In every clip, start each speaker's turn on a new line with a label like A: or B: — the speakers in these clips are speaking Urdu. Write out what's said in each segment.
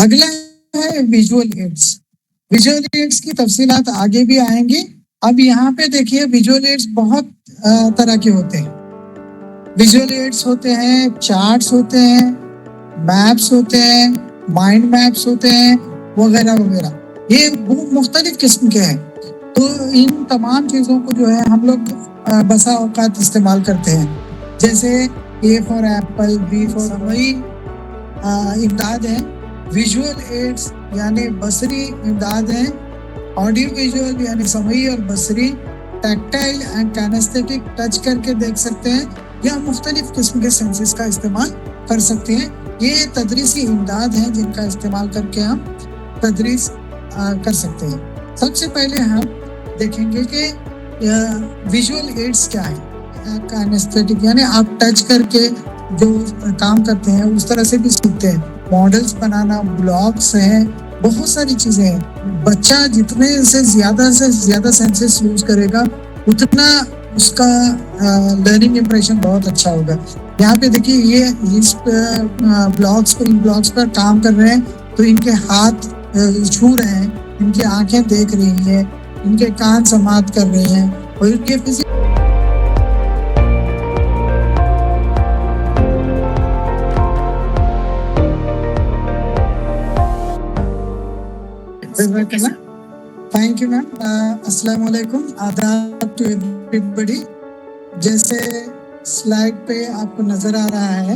A: اگلا ہے ویژول ایڈس. ویژول ایڈس کی تفصیلات آگے بھی آئیں گی. اب یہاں پہ دیکھیے ویژول ایڈس بہت طرح کے ہوتے ہیں. ویژول ایڈس ہوتے ہیں, چارٹس ہوتے ہیں, میپس ہوتے ہیں, مائنڈ میپس ہوتے ہیں, وغیرہ وغیرہ. یہ مختلف قسم کے ہیں. تو ان تمام چیزوں کو جو ہے ہم لوگ بسا اوقات استعمال کرتے ہیں. جیسے اے فار ایپل, بی فار سمئی امداد ہے. ویژول ایڈس یعنی بصری امداد ہے. آڈیو ویژول یعنی سمعی اور بصری. ٹیکٹائل اینڈ کینیستھیٹک, ٹچ کر کے دیکھ سکتے ہیں, یا مختلف قسم کے سینسز کا استعمال کر سکتے ہیں. یہ تدریسی امداد ہیں جن کا استعمال کر کے ہم تدریس کر سکتے ہیں. سب سے پہلے ہم دیکھیں گے کہ ویژول ایڈس کیا ہے. کینیستھیٹک یعنی آپ ٹچ کر کے جو کام کرتے ہیں اس طرح سے بھی سیکھتے ہیں. ماڈلز بنانا, بلاگس ہیں, بہت ساری چیزیں ہیں. بچہ جتنے سے زیادہ سینسز یوز کرے گا اتنا اس کا لرننگ امپریشن بہت اچھا ہوگا. یہاں پہ دیکھیے یہ اس ان بلاگس پر کام کر رہے ہیں تو ان کے ہاتھ چھو رہے ہیں, ان کی آنکھیں دیکھ رہی ہیں, ان کے کان سماعت کر رہے ہیں, اور ان کے تھینک یو میم. السلام علیکم, آداب ٹو ایوری بڈی. جیسے سلائڈ پہ آپ کو نظر آ رہا ہے,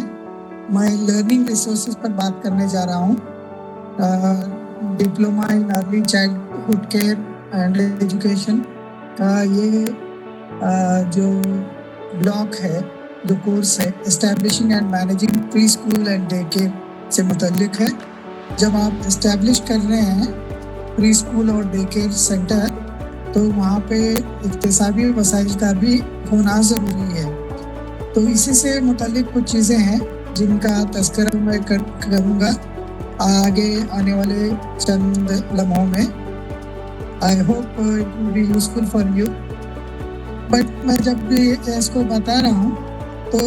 A: میں لرننگ ریسورسز پر بات کرنے جا رہا ہوں. Diploma in early childhood care and education کا یہ جو بلاک ہے, جو کورس ہے, establishing and managing preschool and day care سے متعلق ہے. جب آپ اسٹیبلش کر رہے ہیں پری اسکول اور ڈے کیئر سینٹر تو وہاں پہ اقتصادی وسائل کا بھی ہونا ضروری ہے. تو اسی سے متعلق کچھ چیزیں ہیں جن کا تذکرہ میں کروں گا آگے آنے والے چند لمحوں میں. I hope it will be useful for you. But میں جب بھی اس کو بتا رہا ہوں تو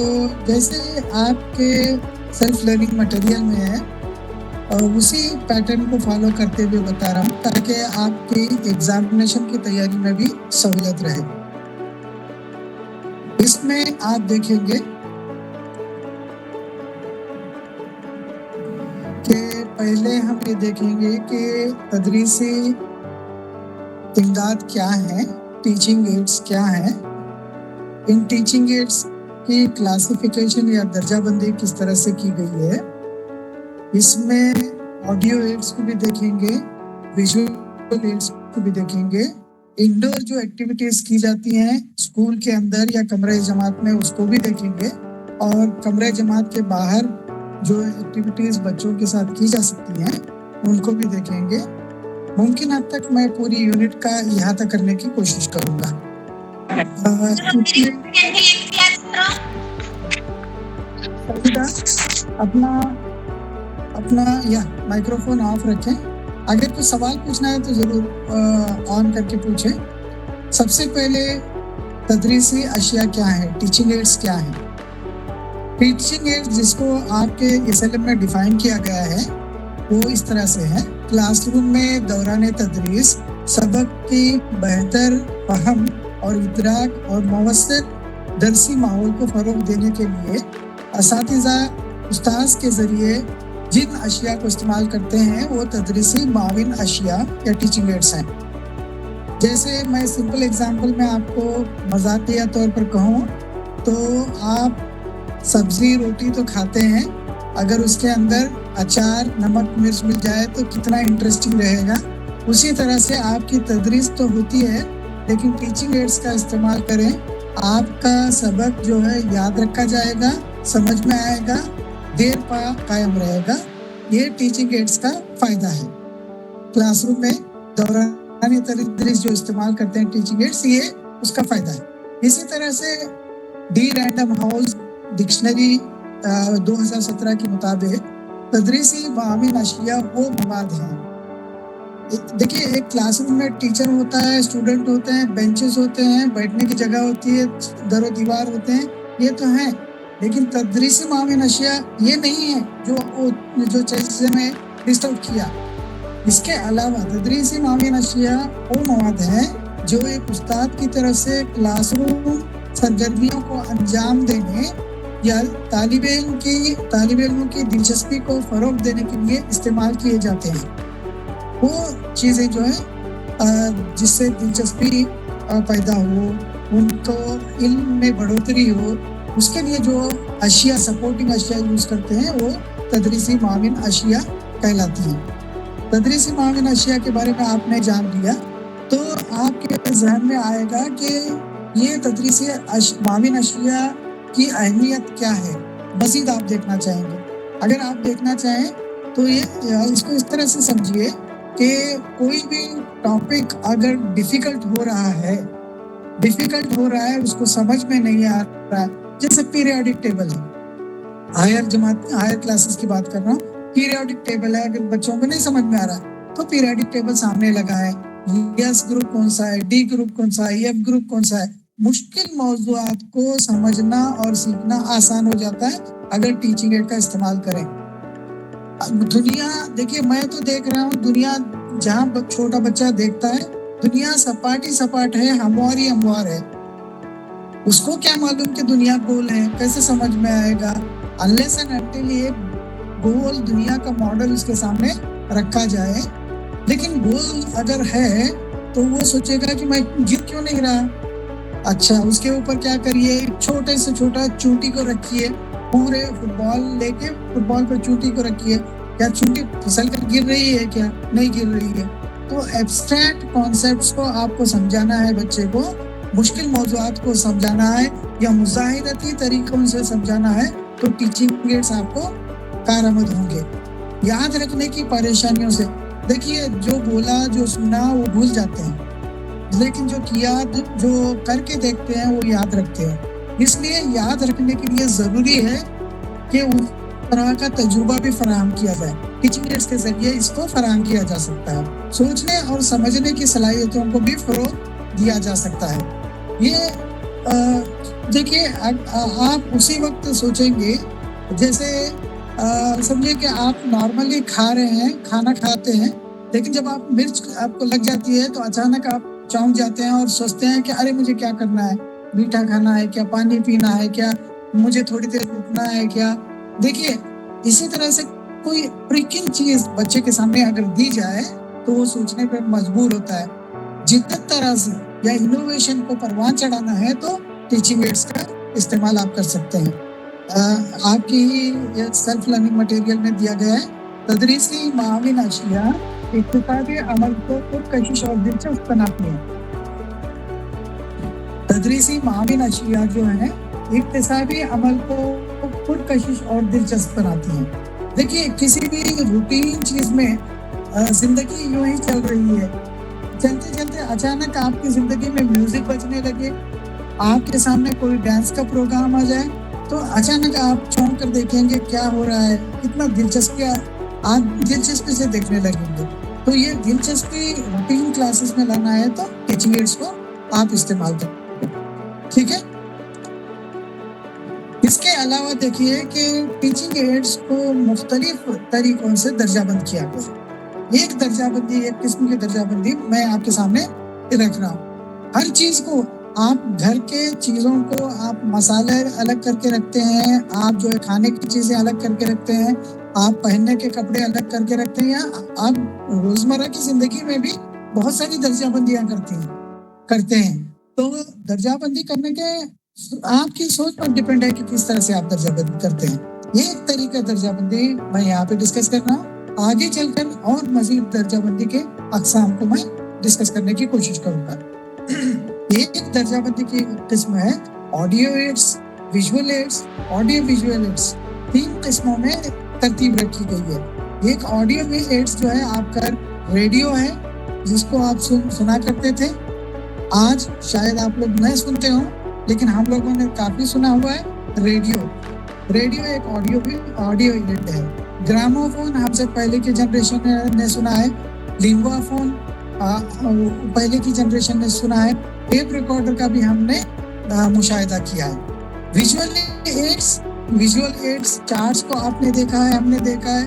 A: جیسے آپ کے سیلف لرننگ مٹیریل میں ہے اور اسی پیٹرن کو فالو کرتے ہوئے بتا رہا ہوں تاکہ آپ کی ایگزامینیشن کی تیاری میں بھی سہولت رہے. اس میں آپ دیکھیں گے کہ پہلے ہم یہ دیکھیں گے کہ تدریسی امداد کیا ہے, ٹیچنگ ایڈس کیا ہیں. ان ٹیچنگ ایڈس کی کلاسیفیکیشن یا درجہ بندی کس طرح سے کی گئی ہے. اس میں آڈیو ایڈس کو بھی دیکھیں گے, ویژول ایڈس کو بھی دیکھیں گے. انڈور جو ایکٹیویٹیز کی جاتی ہیں اسکول کے اندر یا کمرہ جماعت میں اس کو بھی دیکھیں گے, اور کمرہ جماعت کے باہر جو ایکٹیویٹیز بچوں کے ساتھ کی جا سکتی ہیں ان کو بھی دیکھیں گے. ممکن حد تک میں پوری یونٹ کا احاطہ کرنے کی کوشش کروں گا. اپنا یا مائکرو فون آف رکھیں. اگر کوئی سوال پوچھنا ہے تو ضرور آن کر کے پوچھیں. سب سے پہلے تدریسی اشیاء کیا ہے, ٹیچنگ ایڈس کیا ہیں. ٹیچنگ ایڈس جس کو آپ کے SLM میں ڈیفائن کیا گیا ہے وہ اس طرح سے ہے. کلاس روم میں دوران تدریس سبق کی بہتر فہم اور ادراک اور مؤثر درسی ماحول کو فروغ دینے کے لیے اساتذہ استاذ کے ذریعے جن اشیاء کو استعمال کرتے ہیں وہ تدریسی معاون اشیاء یا ٹیچنگ ایڈس ہیں. جیسے میں سمپل ایگزامپل میں آپ کو مذاقیہ طور پر کہوں تو آپ سبزی روٹی تو کھاتے ہیں, اگر اس کے اندر اچار نمک مرچ مل جائے تو کتنا انٹرسٹنگ رہے گا. اسی طرح سے آپ کی تدریس تو ہوتی ہے لیکن ٹیچنگ ایڈس کا استعمال کریں, آپ کا سبق جو ہے یاد رکھا جائے گا, سمجھ میں آئے گا, دیر پا قائم رہے گا. یہ ٹیچنگ ایڈس کا فائدہ ہے. کلاس روم میں دوران تدریس جو استعمال کرتے ہیں ٹیچنگ ایڈس, یہ اس کا فائدہ ہے. اسی طرح سے ڈی رینڈم ہاؤس ڈکشنری 2017 کے مطابق تدریسی معاون اشیاء وہ مواد ہیں. دیکھیے ایک کلاس روم میں ٹیچر ہوتا ہے, اسٹوڈنٹ ہوتے ہیں, بینچز ہوتے ہیں, بیٹھنے کی جگہ ہوتی ہے, در و دیوار ہوتے ہیں, یہ تو ہیں. لیکن تدریسی معاون اشیاء یہ نہیں ہے جو چیزیں میں لسٹ آؤٹ کیا. اس کے علاوہ تدریسی معاون اشیاء وہ مواد ہیں جو ایک استاد کی طرف سے کلاس روم سرگرمیوں کو انجام دینے یا طالب علموں کی دلچسپی کو فروغ دینے کے لیے استعمال کیے جاتے ہیں. وہ چیزیں جو ہیں جس سے دلچسپی پیدا ہو, ان کو علم میں بڑھوتری ہو, اس کے لیے جو اشیاء سپورٹنگ اشیاء یوز کرتے ہیں وہ تدریسی معاون اشیاء کہلاتی ہیں. تدریسی معاون اشیاء کے بارے میں آپ نے جان لیا تو آپ کے ذہن میں آئے گا کہ یہ تدریسی معاون اشیاء کی اہمیت کیا ہے. مزید آپ دیکھنا چاہیں گے. اگر آپ دیکھنا چاہیں تو یہ اس کو اس طرح سے سمجھیے کہ کوئی بھی ٹاپک اگر ڈیفیکلٹ ہو رہا ہے, اس کو سمجھ میں نہیں آ رہا ہے, جیسے پیریوڈک ٹیبل ہے, ہائر کلاسز کی بات کر رہا ہوں. پیریوڈک ٹیبل ہے, اگر بچوں کو نہیں سمجھ میں آ رہا ہے تو پیریوڈک ٹیبل سامنے لگا ہے, ایس گروپ کون سا ہے, ڈی گروپ کون سا ہے, ایف گروپ کون سا ہے. مشکل موضوعات کو سمجھنا اور سیکھنا آسان ہو جاتا ہے اگر ٹیچنگ ایڈ کا استعمال کریں. دنیا دیکھیے, میں تو دیکھ رہا ہوں دنیا جہاں چھوٹا بچہ دیکھتا ہے, دنیا سپاٹ ہے, ہموار ہے. اس کو کیا معلوم کہ دنیا گول ہے, کیسے سمجھ میں آئے گا. unless and until یہ گول دنیا کا ماڈل اس کے سامنے رکھا جائے. لیکن گول اگر ہے تو وہ سوچے گا کہ میں گر کیوں نہیں رہا. اچھا, اس کے اوپر کیا کریے, چھوٹے سے چھوٹا چونٹی کو رکھیے, پورے فٹ بال لے کے فٹ بال پر چونٹی کو رکھیے. کیا چونٹی پھسل کر گر رہی ہے, کیا نہیں گر رہی ہے. تو ایبسٹریکٹ کانسیپٹس کو آپ کو سمجھانا ہے بچے کو, مشکل موضوعات کو سمجھانا ہے یا مظاہرتی طریقوں سے سمجھانا ہے تو ٹیچنگ ایڈس آپ کو کارآمد ہوں گے. یاد رکھنے کی پریشانیوں سے دیکھیے, جو بولا جو سنا وہ بھول جاتے ہیں, لیکن جو کیا جو کر کے دیکھتے ہیں وہ یاد رکھتے ہیں. اس لیے یاد رکھنے کے لیے ضروری ہے کہ اس طرح کا تجربہ بھی فراہم کیا جائے. ٹیچنگ ایڈس کے ذریعے اس کو فراہم کیا جا سکتا ہے. سوچنے اور سمجھنے کی صلاحیتوں کو بھی فروغ دیا جا سکتا ہے. یہ دیکھیے, آپ اسی وقت سوچیں گے جیسے سمجھے کہ آپ نارملی کھانا کھاتے ہیں, لیکن جب آپ مرچ آپ کو لگ جاتی ہے تو اچانک آپ چونک جاتے ہیں اور سوچتے ہیں کہ ارے مجھے کیا کرنا ہے, میٹھا کھانا ہے کیا, پانی پینا ہے کیا, مجھے تھوڑی دیر رکنا ہے کیا. دیکھیے, اسی طرح سے کوئی پریکنگ چیز بچے کے سامنے اگر دی جائے تو وہ سوچنے پہ مجبور ہوتا ہے. جدت طرح سے یا انوویشن کو پروان چڑھانا ہے تو ٹیچنگ ایڈس کا استعمال آپ کر سکتے ہیں. آپ کی ہی سیلف لرننگ مٹیریل میں دیا گیا ہے, تدریسی معاون اشیاء اقتصادی عمل کو خودکشی اور دلچسپ بناتی ہیں. تدریسی معاون اشیاء جو ہیں اقتصادی عمل کو خودکشی اور دلچسپ بناتی ہیں. دیکھیے, کسی بھی روٹین چیز میں زندگی یوں ہی چل رہی ہے, چلتے چلتے اچانک آپ کی زندگی میں میوزک بجنے لگے, آپ کے سامنے کوئی ڈانس کا پروگرام آ جائے تو اچانک آپ چونک کر دیکھیں گے کیا ہو رہا ہے, کتنا آپ دلچسپی سے دیکھنے لگیں گے. تو یہ دلچسپی روٹین کلاسز میں لانا ہے تو ٹیچنگ ایڈس کو آپ استعمال کریں. ٹھیک ہے. اس کے علاوہ دیکھیے کہ ٹیچنگ ایڈس کو مختلف طریقوں سے درجہ بند کیا گیا. ایک درجہ بندی, ایک قسم کی درجہ بندی میں آپ کے سامنے رکھ رہا ہوں. ہر چیز کو آپ گھر کے چیزوں کو آپ مسالے الگ کر کے رکھتے ہیں, آپ جو ہے کھانے کی چیزیں الگ کر کے رکھتے ہیں, آپ پہننے کے کپڑے الگ کر کے رکھتے ہیں, یا آپ روزمرہ کی زندگی میں بھی بہت ساری درجہ بندیاں کرتے ہیں. تو درجہ بندی کرنے کے آپ کی سوچ پر ڈیپینڈ ہے کہ کس طرح سے آپ درجہ بندی کرتے ہیں. یہ ایک طریقہ درجہ بندی میں یہاں پہ ڈسکس کر رہا ہوں. آگے چل کر اور مزید درجہ بندی کے اقسام کو میں ڈسکس کرنے کی کوشش کروں گا. ایک درجہ بندی کی قسم ہے audio aids, visual aids. Audio visual aids 3 قسموں میں ترتیب رکھی گئی ہے. ایک آڈیو ایڈس جو ہے آپ کا ریڈیو ہے, جس کو آپ سنا کرتے تھے. آج شاید آپ لوگ نہیں سنتے ہوں, لیکن ہم لوگوں نے کافی سنا ہوا ہے ریڈیو. ریڈیو ایک آڈیو ایڈ ہے. گراموفون ہم سے پہلے کی جنریشن نے سنا ہے. لنگوا فون پہلے کی جنریشن نے سنا ہے. ٹیپ ریکارڈر کا بھی ہم نے مشاہدہ کیا ہے. ویژول ایڈس چارٹس کو آپ نے دیکھا ہے, ہم نے دیکھا ہے.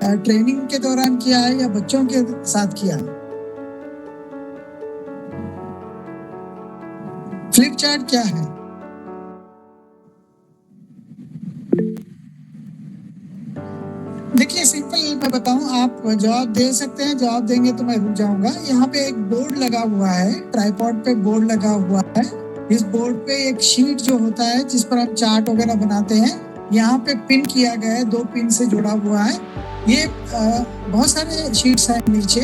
A: ٹریننگ کے دوران کیا ہے یا بچوں کے ساتھ کیا ہے؟ فلپ چارٹ کیا ہے؟ دیکھیے سمپل میں بتاؤں، آپ جواب دے سکتے ہیں، جواب دیں گے تو میں رک جاؤں گا. یہاں پہ ایک بورڈ لگا ہوا ہے، ٹرائیپوڈ پہ بورڈ لگا ہوا ہے. اس بورڈ پہ ایک شیٹ جو ہوتا ہے جس پر ہم چارٹ وغیرہ بناتے ہیں، یہاں پہ پن کیا گیا ہے، 2 پن سے جڑا ہوا ہے. یہ بہت سارے شیٹس ہیں نیچے.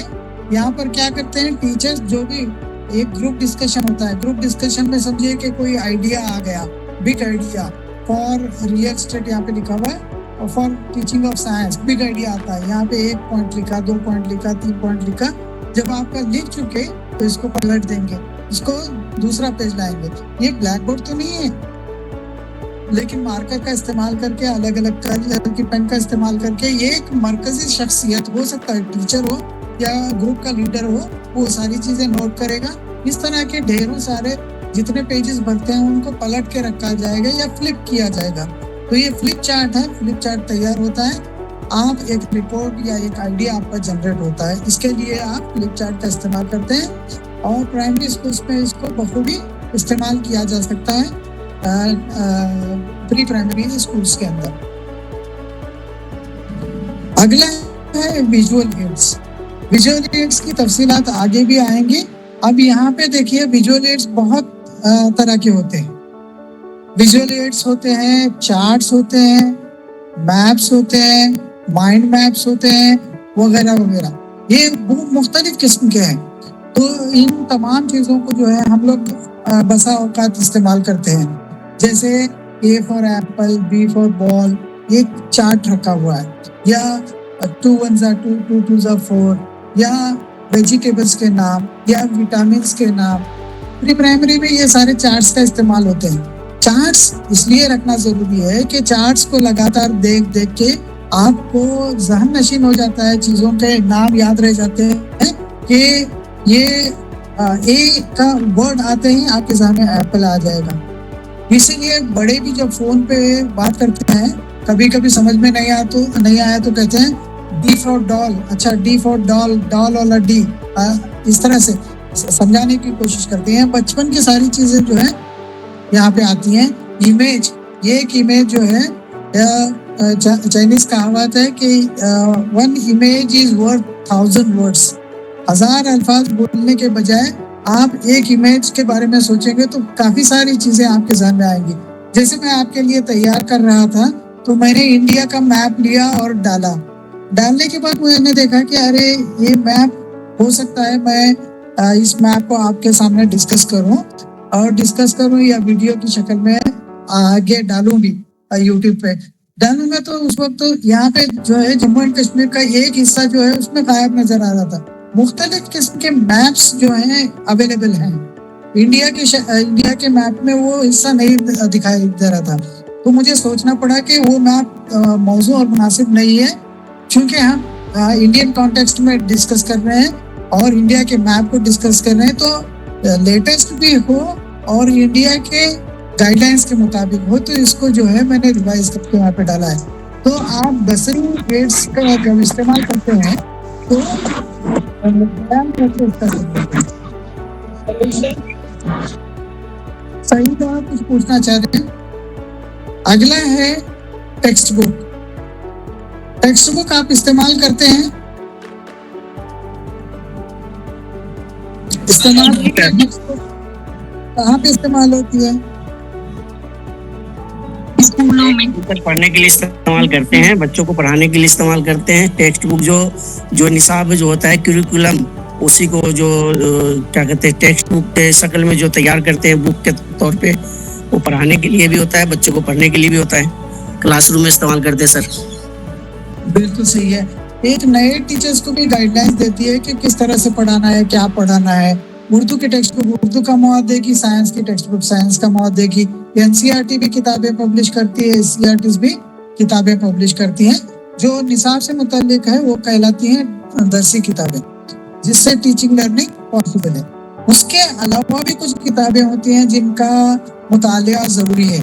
A: یہاں پر کیا کرتے ہیں ٹیچرز، جو بھی ایک گروپ ڈسکشن ہوتا ہے، گروپ ڈسکشن میں سمجھیے کہ کوئی آئیڈیا آ گیا، big idea for real estate یہاں پہ لکھا ہوا ہے، اور for teaching of science big idea آتا ہے. یہاں پہ 1 پوائنٹ لکھا، 2 پوائنٹ لکھا، 3 پوائنٹ لکھا. جب آپ کا لکھ چکے تو اس کو پلٹ دیں گے، اس کو دوسرا پیج لائیں گے. یہ بلیک بورڈ تو نہیں ہے، لیکن مارکر کا استعمال کر کے، الگ الگ کلر کی پین کا استعمال کر کے، یہ ایک مرکزی شخصیت ہو سکتا ہے، ٹیچر ہو یا گروپ کا لیڈر ہو، وہ ساری چیزیں نوٹ کرے گا. اس طرح کے ڈھیروں سارے جتنے پیجز بنتے ہیں ان کو پلٹ کے رکھا جائے گا یا فلپ کیا جائے گا. تو یہ فلپ چارٹ ہے. فلپ چارٹ تیار ہوتا ہے، آپ ایک رپورٹ یا ایک آئیڈیا آپ کا جنریٹ ہوتا ہے. اس کے لیے آپ فلپ چارٹ کا استعمال کرتے ہیں، اور پرائمری اسکولس میں اس کو بخوبی استعمال کیا جا سکتا ہے پری پرائمری اسکولس کے اندر. اگلا ہے ویژول ایڈس. ویژول ایڈس کی تفصیلات آگے بھی آئیں گی. اب یہاں پہ دیکھیے ویژول ایڈس بہت طرح کے ہوتے ہیں. ویژول ایڈس ہوتے ہیں، چارٹس ہوتے ہیں، میپس ہوتے ہیں، مائنڈ میپس ہوتے ہیں، وغیرہ وغیرہ. یہ مختلف قسم کے ہیں. تو ان تمام چیزوں کو جو ہے ہم لوگ بسا اوقات استعمال کرتے ہیں. جیسے A for apple, B for ball, یہ چارٹ رکھا ہوا ہے، یا 2 1 2 2 2 4، یا ویجیٹیبلس کے نام، یا وٹامنس کے نام. پری پرائمری میں یہ سارے چارٹس کا استعمال ہوتے ہیں. چارٹس اس لیے رکھنا ضروری ہے کہ چارٹس کو لگاتار دیکھ دیکھ کے آپ کو ذہن نشین ہو جاتا ہے، چیزوں کے نام یاد رہ جاتے ہیں کہ یہ اے کا ورڈ آتے ہی آپ کے ذہن میں ایپل آ جائے گا. اسی لیے بڑے بھی جب فون پہ بات کرتے ہیں، کبھی کبھی سمجھ میں نہیں آیا تو کہتے ہیں ڈی فار ڈال. اچھا ڈی فار ڈال، ڈال والا ڈی، اس طرح سے سمجھانے کی کوشش کرتے ہیں. بچپن کی ساری چیزیں جو ہے یہاں پہ آتی ہیں. امیج، یہ ایک امیج جو ہے، چائنیز کہاوت ہے کہ 1 image is worth 1000 words. 1000 الفاظ بولنے کے بجائے آپ ایک امیج کے بارے میں سوچیں گے تو کافی ساری چیزیں آپ کے ذہن میں آئیں گی. جیسے میں آپ کے لیے تیار کر رہا تھا تو میں نے انڈیا کا میپ لیا اور ڈالنے کے بعد میں نے دیکھا کہ ارے یہ میپ ہو سکتا ہے میں اس میپ کو آپ کے سامنے ڈسکس کروں یا ویڈیو کی شکل میں آگے ڈالوں بھی یوٹیوب پہ ڈالوں گا. تو اس وقت یہاں پہ جو ہے جموں اینڈ کشمیر کا ایک حصہ جو ہے اس میں غائب نظر آ رہا تھا. مختلف قسم کے میپس جو ہیں اویلیبل ہیں. انڈیا کے میپ میں وہ حصہ نہیں دکھائی دے رہا تھا. تو مجھے سوچنا پڑا کہ وہ میپ موزوں اور مناسب نہیں ہے، چونکہ ہم انڈین کانٹیکسٹ میں ڈسکس کر رہے ہیں اور انڈیا کے میپ کو ڈسکس کر رہے ہیں. تو لیٹسٹ بھی ہو اور انڈیا کے گائیڈ لائنس کے مطابق ہو. تو اس کو جو ہے میں نے ریوائز کر کے وہاں پہ ڈالا ہے. تو آپ بسری ایڈس کا جب استعمال کرتے ہیں تو صحیح تو آپ کچھ پوچھنا چاہ رہے ہیں. اگلا ہے ٹیکسٹ بک. ٹیکسٹ بک آپ استعمال کرتے ہیں؟ کہاں پہ استعمال ہوتی ہے؟
B: اسکولوں میں پڑھنے کے لیے استعمال کرتے ہیں، بچوں کو پڑھانے کے لیے استعمال کرتے ہیں. ٹیکسٹ بک جو نصاب جو ہوتا ہے کریکولم، اسی کو جو کیا کہتے ہیں ٹیکسٹ بک کے شکل میں جو تیار کرتے ہیں بک کے طور پہ، وہ پڑھانے کے لیے بھی ہوتا ہے، بچوں کو پڑھنے کے لیے بھی ہوتا ہے. کلاس روم میں استعمال کرتے ہیں سر.
A: بالکل صحیح ہے. ایک نئے ٹیچرز کو بھی گائیڈ لائنس دیتی ہے کہ کس طرح سے پڑھانا ہے، کیا پڑھانا ہے. اردو کی ٹیکسٹ بک اردو کا مواد دے گی، سائنس کی ٹیکسٹ بک سائنس کا مواد دے گی. NCERT بھی کتابیں پبلش کرتی ہے، SCERTs بھی کتابیں پبلش کرتی ہیں. جو نصاب سے متعلق ہے وہ کہلاتی ہیں درسی کتابیں، جس سے ٹیچنگ لرننگ پاسبل ہے. اس کے علاوہ بھی کچھ کتابیں ہوتی ہیں جن کا مطالعہ ضروری ہے.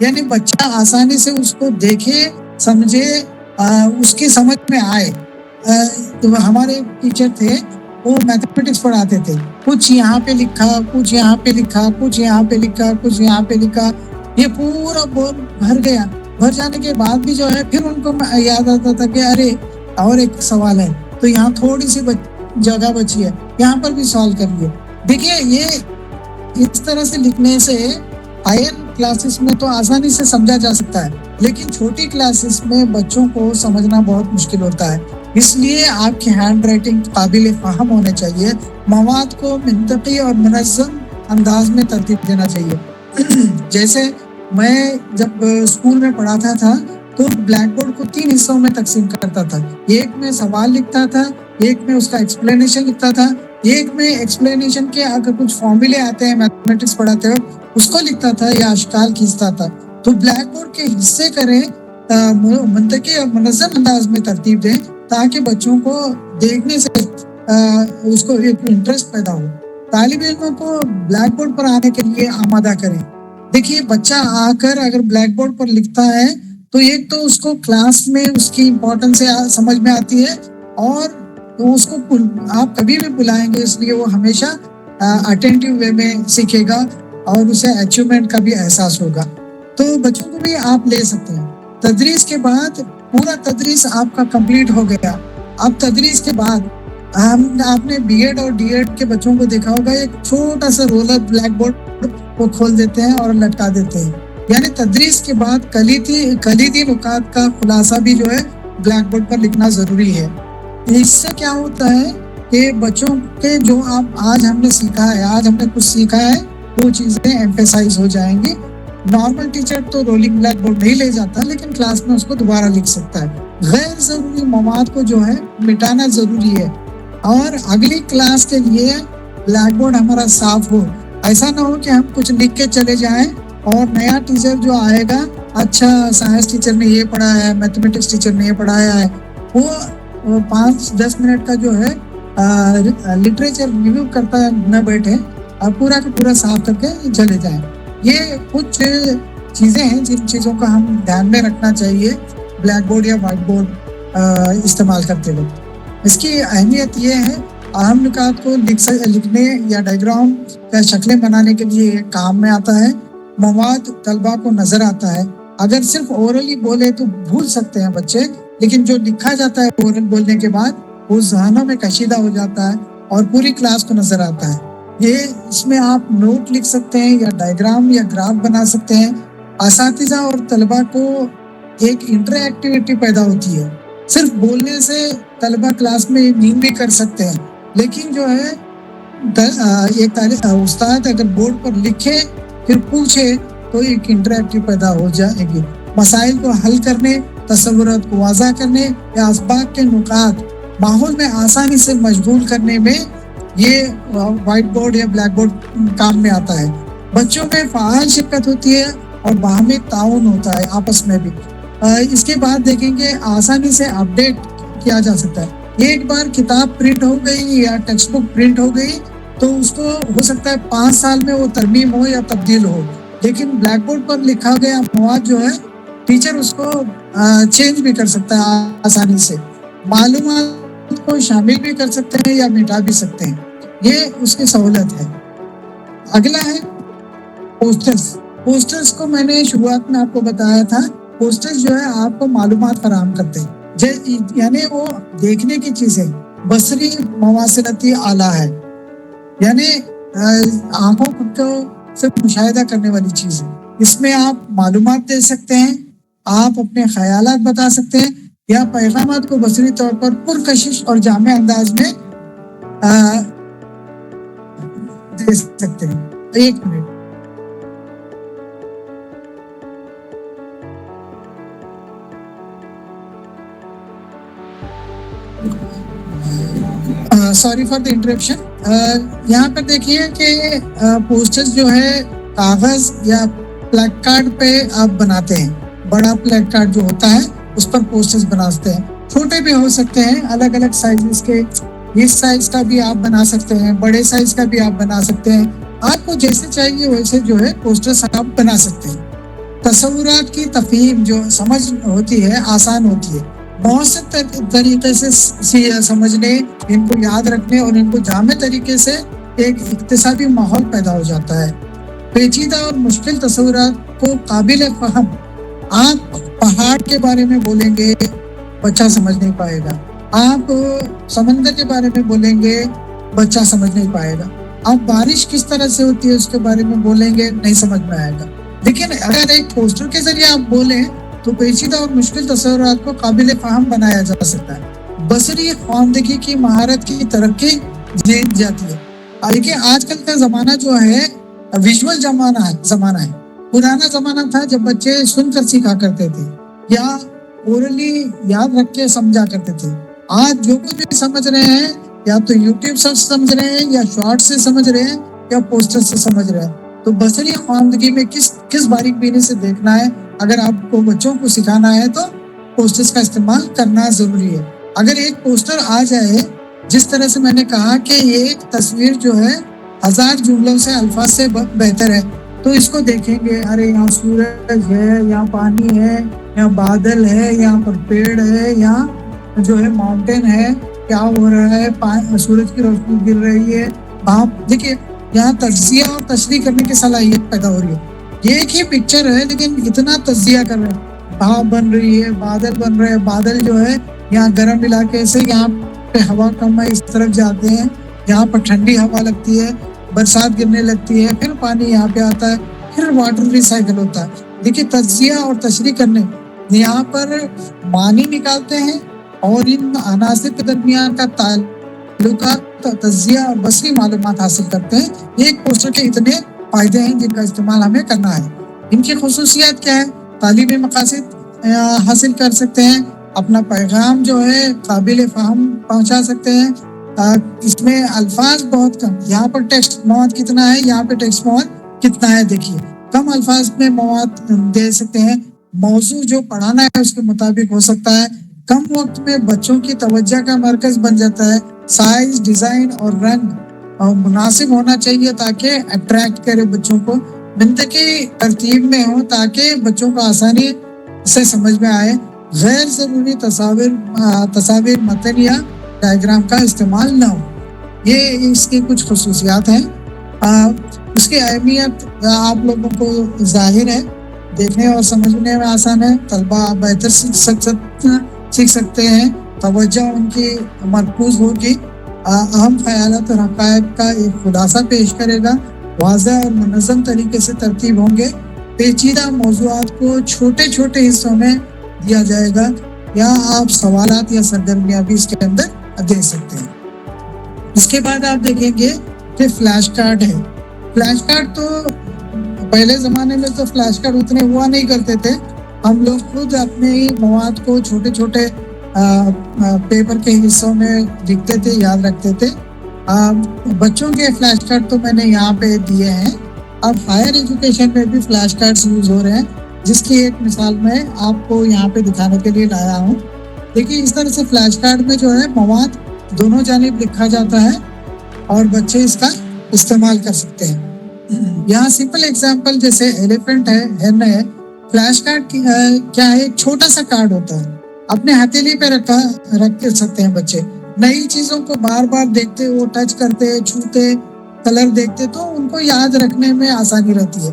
A: یعنی بچہ آسانی سے اس کو دیکھے سمجھے اس کی سمجھ میں آئے. ہمارے ٹیچر تھے وہ میتھمیٹکس پڑھاتے تھے, کچھ یہاں پہ لکھا, کچھ یہاں پہ لکھا, کچھ یہاں پہ لکھا, کچھ یہاں پہ لکھا, یہ پورا بورڈ بھر گیا. بھر جانے کے بعد بھی جو ہے پھر ان کو یاد آتا تھا کہ ارے اور ایک سوال ہے, تو یہاں تھوڑی سی جگہ بچی ہے, یہاں پر بھی سوالو کر لیے. دیکھیے یہ اس طرح سے لکھنے سے ہائر کلاسز میں تو آسانی سے سمجھا جا سکتا ہے, لیکن چھوٹی کلاسز میں بچوں کو سمجھنا بہت مشکل ہوتا ہے. اس لیے آپ کی ہینڈ رائٹنگ قابل فہم ہونے چاہیے. مواد کو منطقی اور منظم انداز میں ترتیب دینا چاہیے. جیسے میں جب اسکول میں پڑھاتا تھا تو بلیک بورڈ کو 3 حصوں میں تقسیم کرتا تھا. ایک میں سوال لکھتا تھا, ایک میں اس کا ایکسپلینیشن لکھتا تھا, ایک میں ایکسپلینیشن کے اگر کچھ فارمولے آتے ہیں میتھمیٹکس پڑھاتے ہوئے اس کو لکھتا تھا یا اشکال کھینچتا تھا. تو بلیک بورڈ کے حصے کریں, منطقی اور منظم انداز میں ترتیب دیں تاکہ بچوں کو دیکھنے سے اس کو ایک انٹرسٹ پیدا ہو. طالب علموں کو بلیک بورڈ پر آنے کے لیے آمادہ کریں. دیکھیے بچہ آ کر اگر بلیک بورڈ پر لکھتا ہے تو ایک تو اس کو کلاس میں اس کی امپورٹنس سمجھ میں آتی ہے, اور اس کو آپ کبھی بھی بلائیں گے اس لیے وہ ہمیشہ اٹینٹیو وے میں سیکھے گا اور اسے اچیومنٹ کا بھی احساس ہوگا. تو بچوں کو بھی آپ لے سکتے ہیں. تدریس کے بعد پورا تدریس آپ کا کمپلیٹ ہو گیا. اب تدریس کے بعد آپ نے بی ایڈ اور ڈی ایڈ کے بچوں کو دیکھا ہوگا, ایک چھوٹا سا رولر بلیک بورڈ کو کھول دیتے ہیں اور لٹکا دیتے ہیں. یعنی تدریس کے بعد کلیدی نکات کا خلاصہ بھی جو ہے بلیک بورڈ پر لکھنا ضروری ہے. اس سے کیا ہوتا ہے کہ بچوں کے جو آج ہم نے سیکھا ہے, آج ہم نے کچھ سیکھا ہے, وہ چیزیں ایمفیسائز ہو جائیں گی. نارمل ٹیچر تو رولنگ بلیک بورڈ نہیں لے جاتا, لیکن کلاس میں اس کو دوبارہ لکھ سکتا ہے. غیر ضروری مواد کو جو ہے مٹانا ضروری ہے, اور اگلی کلاس کے لیے بلیک بورڈ ہمارا صاف ہو. ایسا نہ ہو کہ ہم کچھ لکھ کے چلے جائیں اور نیا ٹیچر جو آئے گا, اچھا سائنس ٹیچر نے یہ پڑھایا ہے, میتھمیٹکس ٹیچر نے یہ پڑھایا ہے, وہ 5-10 منٹ کا جو ہے لٹریچر ریویو کرتا نہ بیٹھے اور پورا کا پورا صاف کر کے چلے جائیں. یہ کچھ چیزیں ہیں جن چیزوں کا ہم دھیان میں رکھنا چاہیے بلیک بورڈ یا وائٹ بورڈ استعمال کرتے وقت. اس کی اہمیت یہ ہے, اہم نکات کو لکھنے یا ڈائیگرام کا شکلیں بنانے کے لیے کام میں آتا ہے. مواد طلبہ کو نظر آتا ہے. اگر صرف اورلی بولے تو بھول سکتے ہیں بچے, لیکن جو لکھا جاتا ہے اورل بولنے کے بعد وہ ذہنوں میں کشیدہ ہو جاتا ہے اور پوری کلاس کو نظر آتا ہے. یہ اس میں آپ نوٹ لکھ سکتے ہیں یا ڈائیگرام یا گراف بنا سکتے ہیں. اساتذہ اور طلبہ کو ایک انٹر ایکٹیویٹی پیدا ہوتی ہے. صرف بولنے سے طلبہ کلاس میں نیند بھی کر سکتے ہیں, لیکن جو ہے ایک استاد اگر بورڈ پر لکھے پھر پوچھے تو ایک انٹریکٹیو پیدا ہو جائے گی. مسائل کو حل کرنے, تصورات کو واضح کرنے یا اسباق کے نکات ماحول میں آسانی سے مشغول کرنے میں یہ وائٹ بورڈ یا بلیک بورڈ کام میں آتا ہے. بچوں میں فعال شرکت ہوتی ہے اور باہمی تعاون ہوتا ہے آپس میں بھی. اس کے بعد دیکھیں گے آسانی سے اپڈیٹ کیا جا سکتا ہے. ایک بار کتاب پرنٹ ہو گئی یا ٹیکسٹ بک پرنٹ ہو گئی تو اس کو ہو سکتا ہے 5 سال میں وہ ترمیم ہو یا تبدیل ہو, لیکن بلیک بورڈ پر لکھا گیا مواد جو ہے ٹیچر اس کو چینج بھی کر سکتا ہے آسانی سے. معلومات کو شامل بھی کر سکتے ہیں یا مٹا بھی سکتے ہیں, یہ اس کی سہولت ہے. اگلا ہے پوسٹرز. پوسٹرز کو میں نے شروعات میں آپ کو بتایا تھا, پوسٹرز جو ہے آپ کو معلومات فراہم کرتے ہیں, یعنی وہ دیکھنے کی چیزیں بصری مواصلاتی آلہ ہے, یعنی آنکھوں کو سے مشاہدہ کرنے والی چیز ہے. اس میں آپ معلومات دے سکتے ہیں, آپ اپنے خیالات بتا سکتے ہیں یا پیغامات کو بصری طور پر پرکشش اور جامع انداز میں دے سکتے ہیں. ایک minute, sorry for the interruption. یہاں پر دیکھیے کہ پوسٹرز جو ہے کاغذ یا پلیک کارڈ پہ آپ بناتے ہیں. بڑا پلیک کارڈ جو ہوتا ہے اس پر پوسٹرز بناتے ہیں. چھوٹے بھی ہو سکتے ہیں الگ الگ سائز کے, اس سائز کا بھی آپ بنا سکتے ہیں, بڑے سائز کا بھی آپ بنا سکتے ہیں. آپ کو جیسے چاہیے ویسے جو ہے پوسٹرز آپ بنا سکتے ہیں. تصورات کی تفہیم جو سمجھ ہوتی ہے آسان ہوتی ہے، مؤثر طریقے سے سمجھنے، ان کو یاد رکھنے اور ان کو جامع طریقے سے ایک اقتصادی ماحول پیدا ہو جاتا ہے۔ پیچیدہ اور مشکل تصورات کو قابل فہم، آپ پہاڑ کے بارے میں بولیں گے بچہ سمجھ نہیں پائے گا، آپ سمندر کے بارے میں بولیں گے بچہ سمجھ نہیں پائے گا، آپ بارش کس طرح سے ہوتی ہے اس کے بارے میں بولیں گے نہیں سمجھ میں آئے گا۔ لیکن اگر ایک پوسٹر کے ذریعے آپ بولیں تو پیچیدہ اور مشکل تصورات کو قابل فہم بنایا جا سکتا ہے۔ بصری خواندگی کی مہارت کی ترقی جاتی ہے۔ دیکھیے آج کل کا زمانہ جو ہے ویژول زمانہ ہے۔ پرانا زمانہ تھا جب بچے سن کر سیکھا کرتے تھے یا اورلی یاد رکھ کے سمجھا کرتے تھے۔ آج جو کچھ بھی سمجھ رہے ہیں یا تو یوٹیوب سے سمجھ رہے ہیں یا شارٹ سے سمجھ رہے ہیں یا پوسٹر سے سمجھ رہے ہیں۔ تو بصری خواندگی میں کس باریک بینی سے دیکھنا ہے، اگر آپ کو بچوں کو سکھانا ہے تو پوسٹرز کا استعمال کرنا ضروری ہے۔ اگر ایک پوسٹر آ جائے، جس طرح سے میں نے کہا کہ ایک تصویر جو ہے 1000 جملوں سے الفاظ سے بہتر ہے، تو اس کو دیکھیں گے، ارے یہاں سورج ہے، یہاں پانی ہے، یہاں بادل ہے، یہاں پر پیڑ ہے، یہاں جو ہے ماؤنٹین ہے، کیا ہو رہا ہے، سورج کی روشنی گر رہی ہے، آپ دیکھیے یہاں تجزیہ اور تشریح کرنے کی صلاحیت پیدا ہو رہی ہے۔ یہ ایک ہی پکچر ہے لیکن اتنا تجزیہ کر رہے ہیں، بھاپ بن رہی ہے، بادل بن رہے ہیں، بادل جو ہے یہاں گرم علاقے سے یہاں پہ ہوا کم ہے اس طرف جاتے ہیں، یہاں پر ٹھنڈی ہوا لگتی ہے، برسات گرنے لگتی ہے، پھر پانی یہاں پہ آتا ہے، پھر واٹر ریسائیکل ہوتا ہے۔ دیکھیے تجزیہ اور تشریح کرنے یہاں پر معنی نکالتے ہیں اور ان عناصر کے درمیان کا تعلقات تجزیہ اور بصری معلومات حاصل کرتے ہیں۔ ایک پوسٹر کے اتنے فائدے ہیں جن کا استعمال ہمیں کرنا ہے۔ ان کی خصوصیات کیا ہے؟ تعلیمی مقاصد حاصل کر سکتے ہیں، اپنا پیغام جو ہے قابل فہم پہنچا سکتے ہیں، اس میں الفاظ بہت کم، یہاں پر ٹیکسٹ مواد کتنا ہے، یہاں پہ ٹیکسٹ مواد کتنا ہے، دیکھیے کم الفاظ میں مواد دے سکتے ہیں، موضوع جو پڑھانا ہے اس کے مطابق ہو سکتا ہے، کم وقت میں بچوں کی توجہ کا مرکز بن جاتا ہے، سائز، ڈیزائن اور رنگ مناسب ہونا چاہیے تاکہ اٹریکٹ کرے بچوں کو، منطقی ترتیب میں ہو تاکہ بچوں کو آسانی سے سمجھ میں آئے، غیر ضروری تصاویر متن یا ڈائیگرام کا استعمال نہ ہو۔ یہ اس کی کچھ خصوصیات ہیں۔ اس کی اہمیت آپ لوگوں کو ظاہر ہے، دیکھنے اور سمجھنے میں آسان ہے، طلبہ بہتر سیکھ سکتے ہیں، توجہ ان کی مرکوز ہوگی، اہم خیالات اور حقائق کا ایک خلاصہ پیش کرے گا، واضح اور منظم طریقے سے ترتیب ہوں گے، پیچیدہ موضوعات کو چھوٹے چھوٹے حصوں میں دیا جائے گا، یا آپ سوالات یا سرگرمیاں بھی اس کے اندر دے سکتے ہیں۔ اس کے بعد آپ دیکھیں گے کہ فلیش کارڈ ہے۔ فلیش کارڈ تو پہلے زمانے میں تو فلیش کارڈ اتنے ہوا نہیں کرتے تھے، ہم لوگ خود اپنے ہی مواد کو چھوٹے چھوٹے پیپر کے حصوں میں لکھتے تھے، یاد رکھتے تھے۔ بچوں کے فلیش کارڈ تو میں نے یہاں پہ دیے ہیں۔ اب ہائر ایجوکیشن میں بھی فلیش کارڈز یوز ہو رہے ہیں، جس کی ایک مثال میں آپ کو یہاں پہ دکھانے کے لیے لایا ہوں۔ دیکھیے اس طرح سے فلیش کارڈ میں جو ہے مواد دونوں جانب لکھا جاتا ہے اور بچے اس کا استعمال کر سکتے ہیں۔ یہاں سمپل ایگزامپل جیسے ایلیفنٹ ہے، ہین ہے، فلیش کارڈ کیا ہے؟ ایک چھوٹا سا کارڈ ہوتا ہے، اپنے ہتھیلی پہ رکھ سکتے ہیں بچے، نئی چیزوں کو بار بار دیکھتے، وہ ٹچ کرتے، چھوتے، کلر دیکھتے تو ان کو یاد رکھنے میں آسانی رہتی ہے،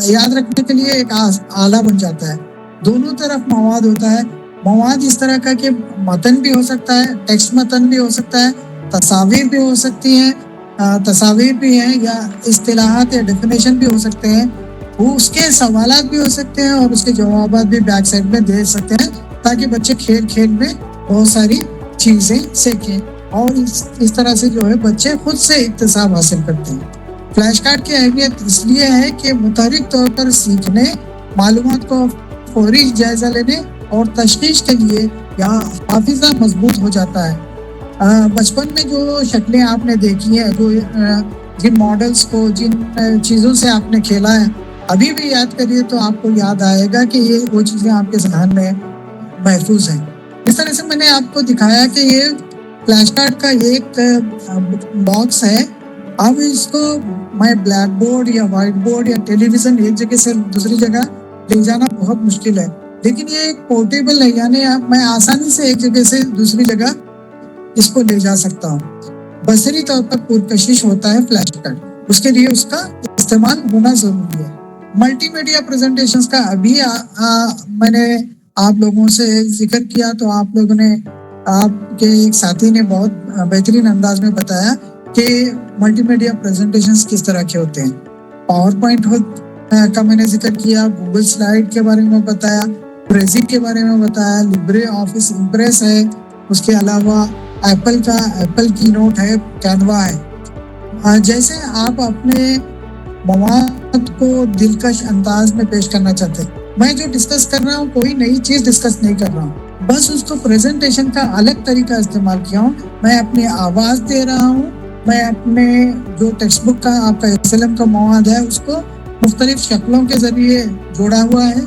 A: یاد رکھنے کے لیے ایک آلہ بن جاتا ہے۔ دونوں طرف مواد ہوتا ہے، مواد اس طرح کا کہ متن بھی ہو سکتا ہے، ٹیکسٹ متن بھی ہو سکتا ہے، تصاویر بھی ہو سکتی ہیں، تصاویر بھی ہیں، یا اصطلاحات یا ڈیفینیشن بھی ہو سکتے ہیں، وہ اس کے سوالات بھی ہو سکتے ہیں اور اس کے جوابات بھی بیک سائڈ میں دے سکتے ہیں، تاکہ بچے کھیل کھیل میں بہت ساری چیزیں سیکھیں، اور اس طرح سے جو ہے بچے خود سے اکتساب حاصل کرتے ہیں۔ فلیش کارڈ کی اہمیت اس لیے ہے کہ متحرک طور پر سیکھنے، معلومات کو فوری جائزہ لینے اور تشخیص کے لیے یا حافظہ مضبوط ہو جاتا ہے۔ بچپن میں جو شکلیں آپ نے دیکھی ہیں، جو جن ماڈلز کو، جن چیزوں سے آپ نے کھیلا ہے، ابھی بھی یاد کریے تو آپ کو یاد آئے گا کہ یہ وہ چیزیں آپ کے ذہن میں محفوظ ہیں۔ اس طرح سے میں نے آپ کو دکھایا کہ یہ فلیش کارڈ کا ایک باکس ہے۔ اب اس کو میں بلیک بورڈ یا وائٹ بورڈ یا ٹیلی ویژن ایک جگہ سے دوسری جگہ لے جانا بہت مشکل ہے، لیکن یہ ایک پورٹیبل ہے، یعنی میں آسانی سے ایک جگہ سے دوسری جگہ اس کو لے جا سکتا ہوں۔ بصری طور پر پرکشش ہوتا ہے فلیش کارڈ، اس کے لیے اس کا استعمال ہونا ضروری ہے۔ ملٹی میڈیا پریزنٹیشنز کا ابھی میں نے آپ لوگوں سے ذکر کیا تو آپ لوگوں نے، آپ کے ایک ساتھی نے بہت بہترین انداز میں بتایا کہ ملٹی میڈیا پریزنٹیشنز کس طرح کے ہوتے ہیں۔ پاور پوائنٹ کا میں نے ذکر کیا، گوگل سلائیڈ کے بارے میں بتایا، پریزی کے بارے میں بتایا، لبرے آفس امپریس ہے، اس کے علاوہ ایپل کی نوٹ ہے، کینوا ہے۔ جیسے آپ اپنے مواد کو دلکش انداز میں پیش کرنا چاہتے ہیں، میں جو ڈسکس کر رہا ہوں کوئی نئی چیز ڈسکس نہیں کر رہا ہوں، بس اس کو پریزنٹیشن کا الگ طریقہ استعمال کیا ہوں، میں اپنی آواز دے رہا ہوں، میں اپنے جو ٹیکسٹ بک کا آپ کا SLM کا مواد ہے اس کو مختلف شکلوں کے ذریعے جوڑا ہوا ہے،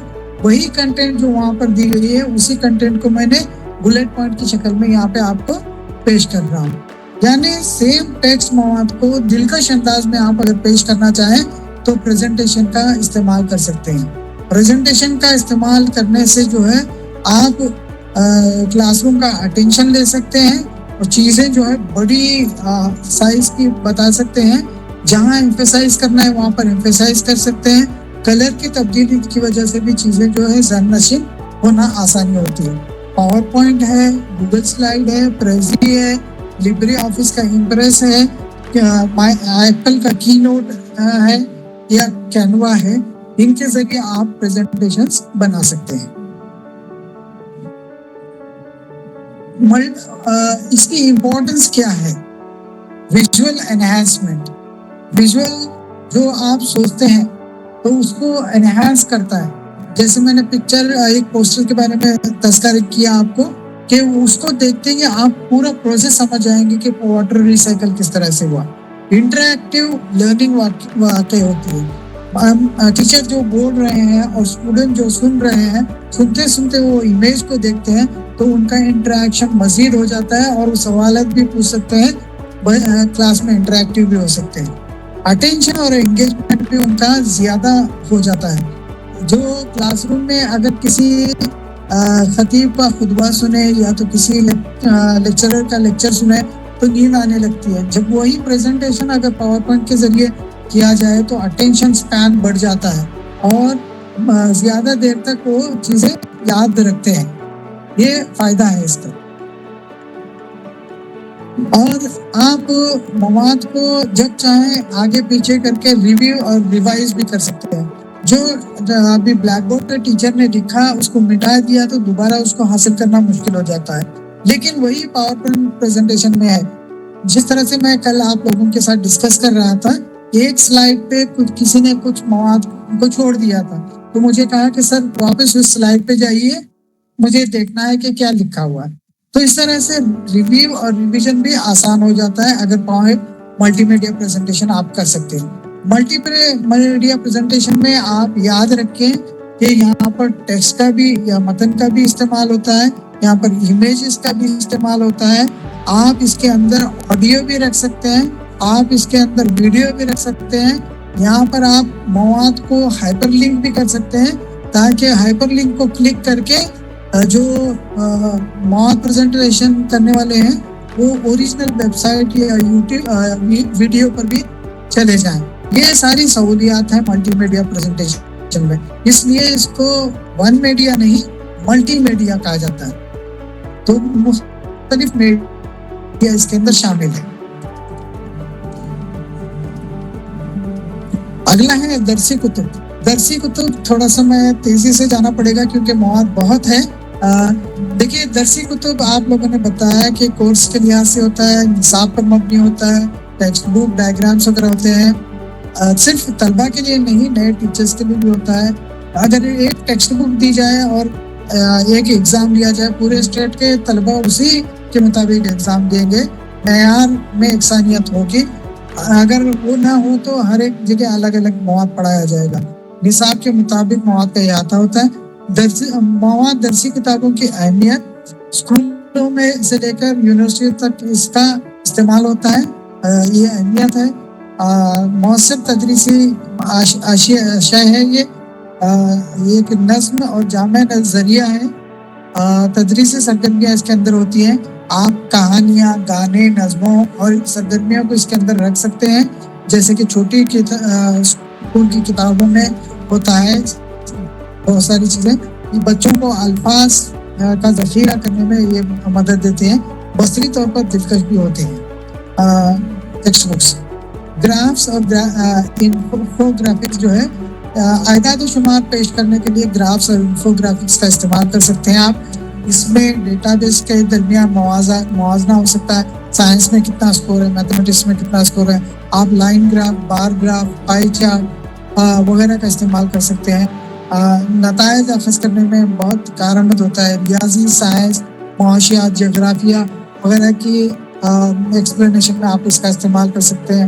A: وہی کنٹینٹ جو وہاں پر دی گئی ہے اسی کنٹینٹ کو میں نے بلیٹ پوائنٹ کی شکل میں یہاں پہ آپ کو پیش کر رہا ہوں۔ یعنی سیم ٹیکسٹ مواد کو دلکش انداز میں آپ اگر پیش کرنا چاہیں تو پریزنٹیشن کا استعمال کر سکتے ہیں۔ پریزنٹیشن کا استعمال کرنے سے جو ہے آپ کلاس روم کا اٹینشن لے سکتے ہیں اور چیزیں جو ہے بڑی سائز کی بتا سکتے ہیں، جہاں ایمفیسائز کرنا ہے وہاں پر ایمفیسائز کر سکتے ہیں۔ کلر کی تبدیلی کی وجہ سے بھی چیزیں جو ہے ذہن نشین ہونا آسانی ہوتی ہے۔ پاور پوائنٹ ہے، گوگل سلائیڈ ہے، پریزی ہے، لبرے آفس کا امپریس ہے، ایپل کا کی نوٹ ہے یا کینوا ہے، ان کے ذریعے آپ پریزنٹیشنز بنا سکتے ہیں۔ اس کی امپورٹنس کیا ہے؟ ویژول انہینسمنٹ، ویژول جو آپ سوچتے ہیں تو اس کو انہینس کرتا ہے۔ جیسے میں نے ایک پوسٹر کے بارے میں تذکرہ کیا آپ کو کہ اس کو دیکھتے ہی آپ پورا پروسیس سمجھ جائیں گے کہ واٹر ریسائیکل کس طرح سے ہوا۔ انٹریکٹیو لرننگ واقع ہوتی ہے، ٹیچر جو بول رہے ہیں اور اسٹوڈنٹ جو سن رہے ہیں، سنتے سنتے وہ امیج کو دیکھتے ہیں تو ان کا انٹریکشن مزید ہو جاتا ہے اور وہ سوالات بھی پوچھ سکتے ہیں، کلاس میں انٹریکٹیو بھی ہو سکتے ہیں۔ اٹینشن اور انگیجمنٹ بھی ان کا زیادہ ہو جاتا ہے۔ جو کلاس روم میں اگر کسی خطیب کا خطبہ سنے یا تو کسی لیکچرر کا لیکچر سنے تو نیند آنے لگتی ہے، جب وہی پریزنٹیشن اگر پاور پوائنٹ کے ذریعے کیا جائے تو اٹینشن سپین بڑھ جاتا ہے اور زیادہ دیر تک وہ چیزیں یاد رکھتے ہیں، یہ فائدہ ہے اس کا۔ اور آپ مواد کو جب چاہیں آگے پیچھے کر کے ریویو اور ریوائز بھی کر سکتے ہیں۔ جو ابھی بلیک بورڈ پہ ٹیچر نے لکھا اس کو مٹا دیا تو دوبارہ اس کو حاصل کرنا مشکل ہو جاتا ہے، لیکن وہی پاور پوائنٹ پریزنٹیشن میں ہے۔ جس طرح سے میں کل آپ لوگوں کے ساتھ ڈسکس کر رہا تھا، ایک سلائیڈ پہ کسی نے کچھ مواد کو چھوڑ دیا تھا تو مجھے کہا کہ سر واپس اس سلائیڈ پہ جائیے، مجھے دیکھنا ہے کہ کیا لکھا ہوا ہے۔ تو اس طرح سے ریویو اور ریویژن بھی آسان ہو جاتا ہے اگر ملٹی میڈیا پریزنٹیشن آپ کر سکتے ہیں۔ ملٹی میڈیا پریزنٹیشن میں آپ یاد رکھیں کہ یہاں پر ٹیکسٹ کا بھی یا متن کا بھی استعمال ہوتا ہے، یہاں پر امیجز کا بھی استعمال ہوتا ہے، آپ اس کے اندر آڈیو بھی رکھ سکتے ہیں، آپ اس کے اندر ویڈیو بھی رکھ سکتے ہیں، یہاں پر آپ مواد کو ہائپر لنک بھی کر سکتے ہیں تاکہ ہائپر لنک کو کلک کر کے جو مواد پریزنٹیشن کرنے والے ہیں وہ اوریجنل ویب سائٹ یا یوٹیوب ویڈیو پر بھی چلے جائیں۔ یہ ساری سہولیات ہیں ملٹی میڈیا پریزنٹیشن میں، اس لیے اس کو ون میڈیا نہیں ملٹی میڈیا کہا جاتا ہے۔ تو مختلف میڈیا اس کے اندر شامل ہے۔ اگلا ہے درسی کتب۔ درسی کتب تھوڑا سا میں تیزی سے جانا پڑے گا کیونکہ مواد بہت ہے۔ دیکھیے درسی کتب آپ لوگوں نے بتایا کہ کورس کے لحاظ سے ہوتا ہے، نصاب پر مبنی ہوتا ہے، ٹیکسٹ بک ڈائیگرامس وغیرہ ہوتے ہیں، صرف طلبہ کے لیے نہیں نئے ٹیچرز کے لیے بھی ہوتا ہے۔ اگر ایک ٹیکسٹ بک دی جائے اور ایک ایگزام لیا جائے، پورے اسٹیٹ کے طلبہ اسی کے مطابق ایگزام دیں گے، معیار میں یکسانیت ہوگی۔ اگر وہ نہ ہو تو ہر ایک جگہ الگ الگ مواد پڑھایا جائے گا، نصاب کے مطابق مواد کا احاطہ ہوتا ہے۔ درسی کتابوں کی اہمیت اسکولوں میں سے لے کر یونیورسٹی تک اس کا استعمال ہوتا ہے، یہ اہمیت ہے۔ مؤثر تدریسی اشیاء ہے یہ، یہ ایک نظم اور جامع ذریعہ ہے. تدریسی سرگرمیاں اس کے اندر ہوتی ہیں. آپ کہانیاں، گانے، نظموں اور سرگرمیوں کو اس کے اندر رکھ سکتے ہیں، جیسے کہ چھوٹی اسکول کی کتابوں میں ہوتا ہے بہت ساری چیزیں. یہ بچوں کو الفاظ کا ذخیرہ کرنے میں یہ مدد دیتے ہیں. بصری طور پر دلکش بھی ہوتے ہیں. ٹیکسٹ بکس، گرافس اور انفوگرافکس جو ہے، اعداد و شمار پیش کرنے کے لیے گرافس اور انفوگرافکس کا استعمال کر سکتے ہیں آپ. اس میں ڈیٹا بیس کے درمیان موازنہ ہو سکتا ہے. سائنس میں کتنا اسکور ہے، میتھمیٹکس میں کتنا اسکور ہے. آپ line graph, bar graph, pie chart وغیرہ کا استعمال کر سکتے ہیں. نتائج اخذ کرنے میں بہت کارآمد ہوتا ہے. ریاضی، سائنس، معاشیات، جغرافیہ وغیرہ کی ایکسپلینیشن میں آپ اس کا استعمال کر سکتے ہیں.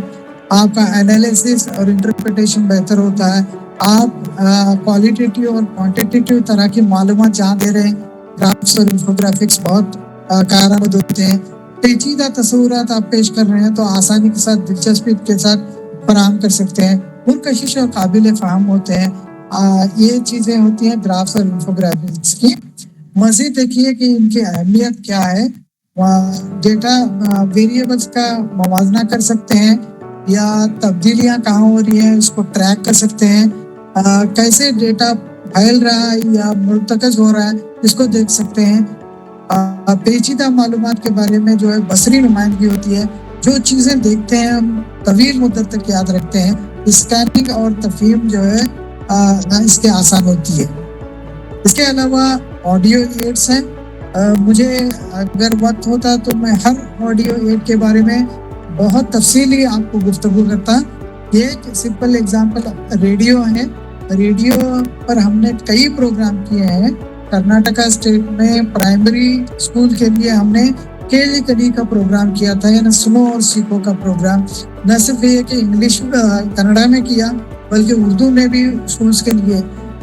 A: آپ کا انالیسس اور انٹرپریٹیشن بہتر ہوتا ہے. آپ کوالیٹیٹیو اور کوانٹیٹیو طرح کی معلومات جہاں دے رہے ہیں، گرافس اور انفوگرافکس بہت کارآمد ہوتے ہیں. پیچیدہ تصورات آپ پیش کر رہے ہیں تو آسانی کے ساتھ، دلچسپی کے ساتھ فراہم کر سکتے ہیں. پرکشش اور قابل فہم ہوتے ہیں. یہ چیزیں ہوتی ہیں گرافس اور انفوگرافکس کی. مزید دیکھیے کہ ان کی اہمیت کیا ہے. ڈیٹا ویریبلس کا موازنہ کر سکتے ہیں، یا تبدیلیاں کہاں ہو رہی ہیں اس کو ٹریک کر سکتے ہیں. کیسے ڈیٹا پھیل رہا ہے یا مرتکز ہو رہا ہے اس کو دیکھ سکتے ہیں. پیچیدہ معلومات کے بارے میں جو ہے بصری نمائندگی ہوتی ہے. جو چیزیں دیکھتے ہیں ہم طویل مدت تک یاد رکھتے ہیں. اسکیننگ اور تفہیم جو ہے اس کے آسان ہوتی ہے. اس کے علاوہ آڈیو ایڈس ہیں. مجھے اگر وقت ہوتا تو میں ہر آڈیو ایڈ کے بارے میں بہت تفصیلی آپ کو گفتگو کرتا. یہ ایک سمپل ایگزامپل ریڈیو ہے. ریڈیو پر ہم نے کئی پروگرام کیے ہیں. کرناٹکا اسٹیٹ میں پرائمری اسکول کے لیے ہم نے کیلی کلی کا پروگرام کیا تھا، یعنی سنو اور سیکھو کا پروگرام. نہ صرف یہ کہ انگلش کنڑا میں کیا، بلکہ اردو میں بھی اسکولس کے لیے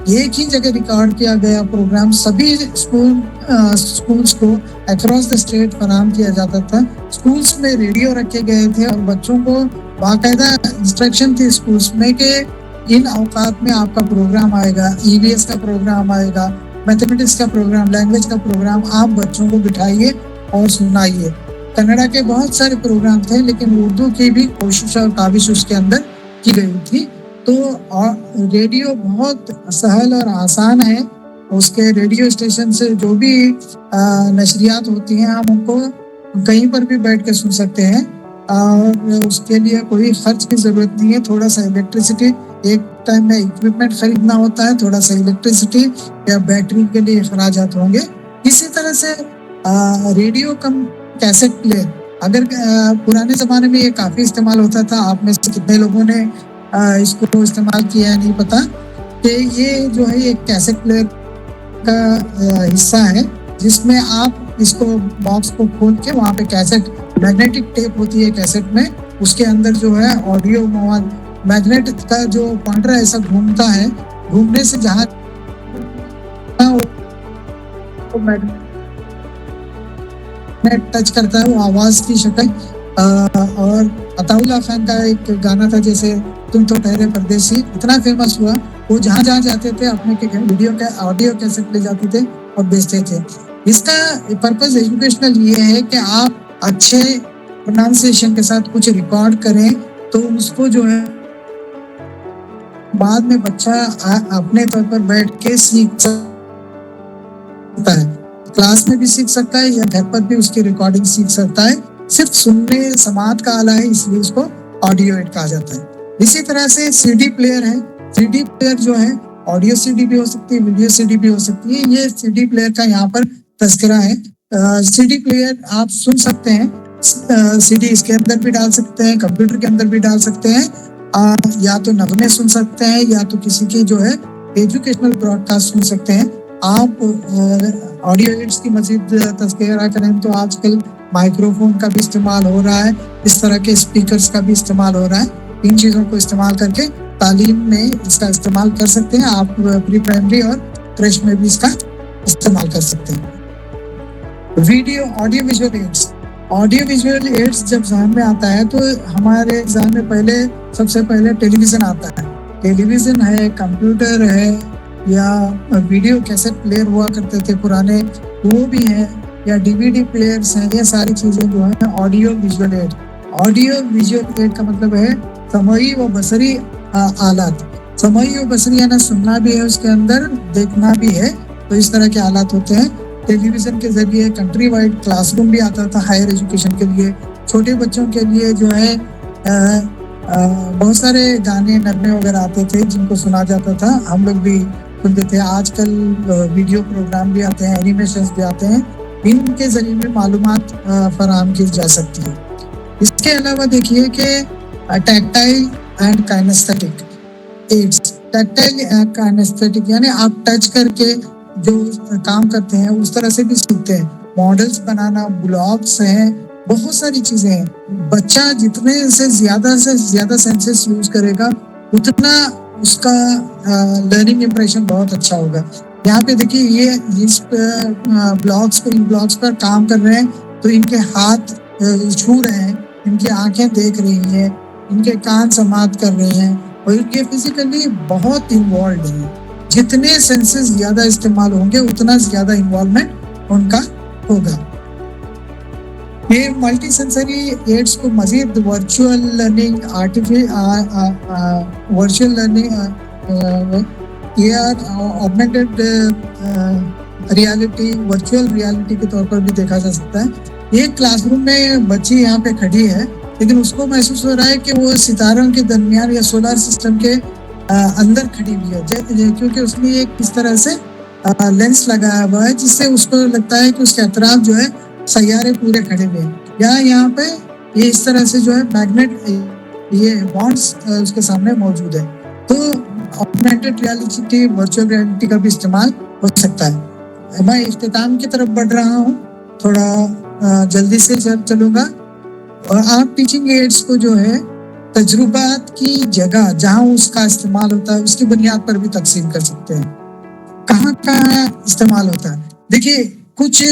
A: ایک ہی جگہ ریکارڈ کیا گیا پروگرام سبھی اسکولس کو اکراس دا اسٹیٹ فراہم کیا جاتا تھا. اسکولس میں ریڈیو رکھے گئے تھے اور بچوں کو باقاعدہ انسٹرکشن تھی اسکولس میں کہ ان اوقات میں آپ کا پروگرام آئے گا. EVS کا پروگرام آئے گا، میتھمیٹکس کا پروگرام، لینگویج کا پروگرام. آپ بچوں کو بٹھائیے اور سنائیے. کنڑا کے بہت سارے پروگرام تھے، لیکن اردو کی بھی کوشش اور کاوش اس کے اندر کی گئی تھی. تو ریڈیو بہت سہل اور آسان ہے. اس کے ریڈیو اسٹیشن سے جو بھی نشریات ہوتی ہیں ہم ان کو کہیں پر بھی بیٹھ کے سن سکتے ہیں، اور اس کے لیے کوئی خرچ کی ضرورت نہیں ہے. تھوڑا سا الیکٹریسٹی ایک ٹائم میں اکوپمنٹ خریدنا ہوتا ہے، تھوڑا سا الیکٹریسٹی یا بیٹری کے لیے اخراجات ہوں گے. اسی طرح سے ریڈیو کم کیسٹ پلیئر، اگر پرانے زمانے میں یہ کافی استعمال ہوتا تھا. آپ میں سے کتنے لوگوں نے اس کو استعمال کیا ہے نہیں پتا، کہ یہ جو ہے ایک کیسٹ پلیئر کا حصہ ہے، جس میں آپ اس کو باکس کو کھول کے وہاں پہ کیسٹ، میگنیٹک ٹیپ ہوتی ہے کیسٹ میں، اس کے اندر جو ہے آڈیو مواد، میگنیٹ کا جو پوائنٹر ایسا گھومتا ہے، گھومنے سے جہاں ٹچ کرتا ہے وہ آواز کی شکل. اور عطا اللہ خان کا ایک گانا تھا جیسے تم تو ٹھہرے پردیسی، اتنا فیمس ہوا. وہ جہاں جہاں جاتے تھے اپنے ویڈیو کا آڈیو کیسٹ لے جاتے تھے اور بیچتے تھے. اس کا پرپز ایجوکیشنل یہ ہے کہ آپ اچھے پروننسیشن کے ساتھ کچھ ریکارڈ کریں تو اس کو جو ہے بعد میں بچہ اپنے طور پر بیٹھ کے سیکھ سکتا ہے. کلاس میں بھی سیکھ سکتا ہے یا گھر پر بھی اس کی ریکارڈنگ سیکھ سکتا ہے. صرف سننے سماعت کا آلہ ہے، اس لیے اس کو آڈیو ایڈ کہا جاتا ہے. اسی طرح سے CD پلیئر ہے. CD پلیئر جو ہے آڈیو CD بھی ہو سکتی ہے، ویڈیو CD بھی ہو سکتی ہے. یہ CD پلیئر کا یہاں پر تذکرہ ہے. CD پلیئر آپ سن سکتے ہیں، CD اس کے اندر بھی ڈال سکتے ہیں، کمپیوٹر کے اندر بھی ڈال سکتے ہیں. یا تو نغمے سن سکتے ہیں یا تو کسی کی جو ہے ایجوکیشنل براڈ کاسٹ سن سکتے ہیں. آپ آڈیو ایڈس کی مزید تذکرہ کریں تو آج کل مائکرو فون کا بھی استعمال ہو رہا ہے، اس طرح کے اسپیکرز کا بھی استعمال ہو رہا ہے. ان چیزوں کو استعمال کر کے تعلیم میں اس کا استعمال کر سکتے ہیں. آپ پری پرائمری اور کریش میں بھی اس کا استعمال کر سکتے ہیں. Video audio visual aids. Audio visual aids جب ذہن میں آتا ہے تو ہمارے ذہن میں سب سے پہلے ٹیلی ویژن آتا ہے. ٹیلی ویژن ہے، کمپیوٹر ہے، یا ویڈیو کیسٹ پلیئر ہوا کرتے تھے پرانے وہ بھی ہیں, یا DVD پلیئرس ہیں. یہ ساری چیزیں جو ہیں audio visual aid. Audio visual aid کا مطلب ہے سمعی و بصری آلات. سمعی و بصری یعنی سننا بھی ہے اس کے اندر, دیکھنا بھی ہے, تو اس طرح کے آلات ہوتے ہیں. ٹیلی ویژن کے ذریعے کنٹری وائڈ کلاس روم بھی آتا تھا ہائر ایجوکیشن کے لیے. چھوٹے بچوں کے لیے جو ہے بہت سارے گانے نغمے وغیرہ آتے تھے جن کو سنا جاتا تھا, ہم لوگ بھی سنتے تھے. آج کل ویڈیو پروگرام بھی آتے ہیں, اینیمیشنز بھی آتے ہیں, ان کے ذریعے بھی معلومات فراہم کی جا سکتی ہے. اس کے علاوہ دیکھیے کہ tactile and kinesthetic aids. Tactile and kinesthetic یعنی آپ ٹچ کر کے جو کام کرتے ہیں اس طرح سے بھی سیکھتے ہیں. ماڈلز بنانا, بلاگس ہیں, بہت ساری چیزیں ہیں. بچہ جتنے سے زیادہ سینسز یوز کرے گا اتنا اس کا لرننگ امپریشن بہت اچھا ہوگا. یہاں پہ دیکھیے یہ اس بلاگس پر کام کر رہے ہیں تو ان کے ہاتھ چھو رہے ہیں, ان کی آنکھیں دیکھ رہی ہیں, ان کے کان سماعت کر رہے ہیں, اور ان کے فزیکلی بہت انوالوڈ ہیں. جتنے سینسز زیادہ استعمال ہوں گے اتنا زیادہ انوالومنٹ ان کا ہوگا. یہ ملٹی سینسری ایڈس کو مزید virtual learning, augmented reality, virtual reality کے طور پر بھی دیکھا جا سکتا ہے. ایک کلاس روم میں بچی یہاں پہ کھڑی ہے لیکن اس کو محسوس ہو رہا ہے کہ وہ ستاروں کے درمیان یا سولار سسٹم کے اندر کھڑی ہوئی ہے, کیونکہ اس نے ایک اس طرح سے لینس لگایا ہوا ہے جس سے اس کو لگتا ہے کہ اس کے اطراف جو ہے سیارے پورے کھڑے ہوئے ہیں. یہاں پہ یہ اس طرح سے جو ہے میگنیٹ, یہ بانڈس اس کے سامنے موجود ہے. تو آگمنٹڈ ریالٹی, ورچوئل ریالٹی کا بھی استعمال ہو سکتا ہے. میں اختتام کی طرف بڑھ رہا ہوں, تھوڑا جلدی سے چلوں گا. اور آپ ٹیچنگ ایڈس کو جو ہے تجربات کی جگہ جہاں اس کا استعمال ہوتا ہے اس کی بنیاد پر بھی تقسیم کر سکتے ہیں. کہاں کہاں استعمال ہوتا ہے؟ دیکھیے کچھ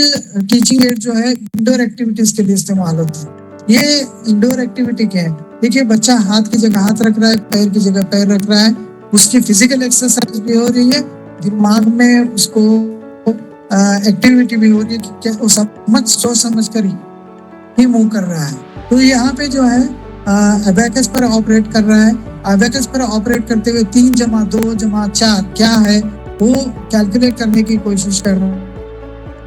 A: ٹیچنگ ایڈ جو ہے انڈور ایکٹیویٹیز کے لیے استعمال ہوتی ہے. یہ انڈور ایکٹیویٹی کیا ہے؟ دیکھیے بچہ ہاتھ کی جگہ ہاتھ رکھ رہا ہے, پیر کی جگہ پیر رکھ رہا ہے, اس کی فزیکل ایکسرسائز بھی ہو رہی ہے, دماغ میں اس کو ایکٹیویٹی بھی ہو رہی ہے کہ وہ سوچ سمجھ کر ہی موو کر رہا ہے. تو یہاں پہ جو ہے ابیکس پر آپریٹ کر رہا ہے. ابیکس پر آپریٹ کرتے ہوئے 3 + 2 + 4 کیا ہے وہ کیلکولیٹ کرنے کی کوشش کر رہا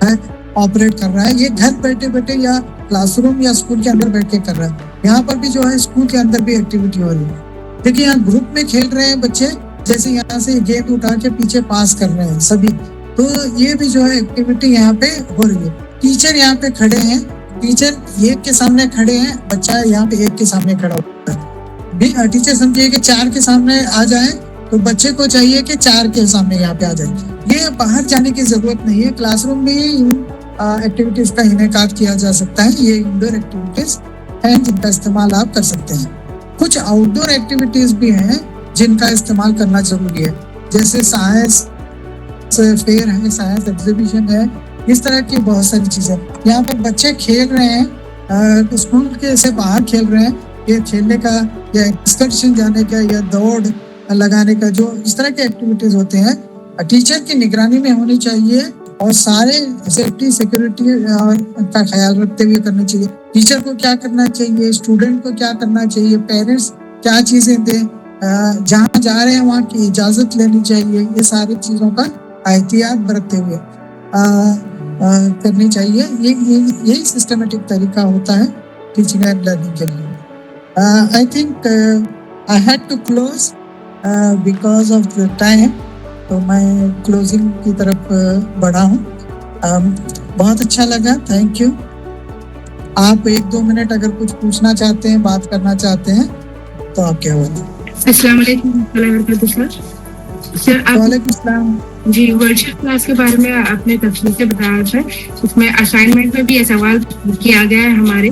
A: ہے, آپریٹ کر رہا ہے. یہ گھر بیٹھے بیٹھے یا کلاس روم یا اسکول کے اندر بیٹھ کے کر رہا ہے. یہاں پر بھی جو ہے اسکول کے اندر بھی ایکٹیویٹی ہو رہی ہے. دیکھیے یہاں گروپ میں کھیل رہے ہیں بچے, جیسے یہاں سے گیند اٹھا کے پیچھے پاس کر رہے ہیں سبھی, تو یہ بھی جو ہے ایکٹیویٹی یہاں پہ ہو رہی ہے. ٹیچر یہاں پہ کھڑے ہیں, ٹیچر ایک کے سامنے کھڑے ہیں, بچہ یہاں پہ ایک کے سامنے کھڑا ہوتا ہے. ٹیچر سمجھیے کہ 4 کے سامنے آ جائیں تو بچے کو چاہیے کہ 4 کے سامنے یہاں پہ آ جائیں. یہ باہر جانے کی ضرورت نہیں ہے, کلاس روم میں ہی ایکٹیویٹیز کا انعقاد کیا جا سکتا ہے. یہ انڈور ایکٹیویٹیز ہیں جن کا استعمال آپ کر سکتے ہیں. کچھ آؤٹ ڈور ایکٹیویٹیز بھی ہیں جن کا استعمال کرنا ضروری ہے, جیسے سائنس فیئر ہے, سائنس ایگزیبیشن ہے, اس طرح کی بہت ساری چیزیں. یہاں پر بچے کھیل رہے ہیں, اسکول کے سے باہر کھیل رہے ہیں. یہ کھیلنے کا یا ایکسکرشن جانے کا یا دوڑ لگانے کا جو اس طرح کے ایکٹیویٹیز ہوتے ہیں ٹیچر کی نگرانی میں ہونی چاہیے, اور سارے سیفٹی سیکورٹی کا خیال رکھتے ہوئے کرنی چاہیے. ٹیچر کو کیا کرنا چاہیے, اسٹوڈنٹ کو کیا کرنا چاہیے, پیرنٹس کیا چیزیں دیں, جہاں جا رہے ہیں وہاں کی اجازت لینی چاہیے. یہ ساری چیزوں کا احتیاط برتتے ہوئے کرنی چاہیے. یہی سسٹمیٹک طریقہ ہوتا ہے ٹیچنگ اینڈ لرننگ کے لیے. I think I had to close because of the time. تو میں کلوزنگ کی طرف بڑھا ہوں. بہت اچھا لگا, تھینک یو. آپ 1-2 منٹ اگر کچھ پوچھنا چاہتے ہیں, بات کرنا چاہتے ہیں تو آپ کیا ہوتا ہے.
C: السلام علیکم ورحمۃ اللہ وبرکاتہ. سر
A: وعلیکم السلام.
C: جی, ورچوئل کلاس کے بارے میں آپ نے تفصیل سے بتایا تھا. اس میں اسائنمنٹ میں بھی یہ سوال کیا گیا ہے ہمارے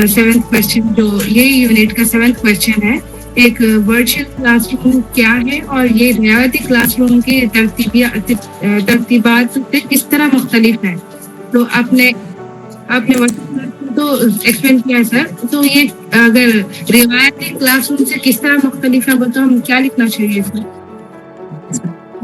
C: 7th کویسچن, جو یہ یونٹ کا 7th کویسچن ہے. ایک ورچوئل کلاس روم کیا ہے اور یہ روایتی کلاس روم کی ترتیبات سے کس طرح مختلف ہے. تو آپ نے تو ایکسپلین کیا ہے سر. تو یہ اگر روایتی کلاس روم سے کس طرح مختلف ہے تو ہم کیا لکھنا چاہیے اس میں؟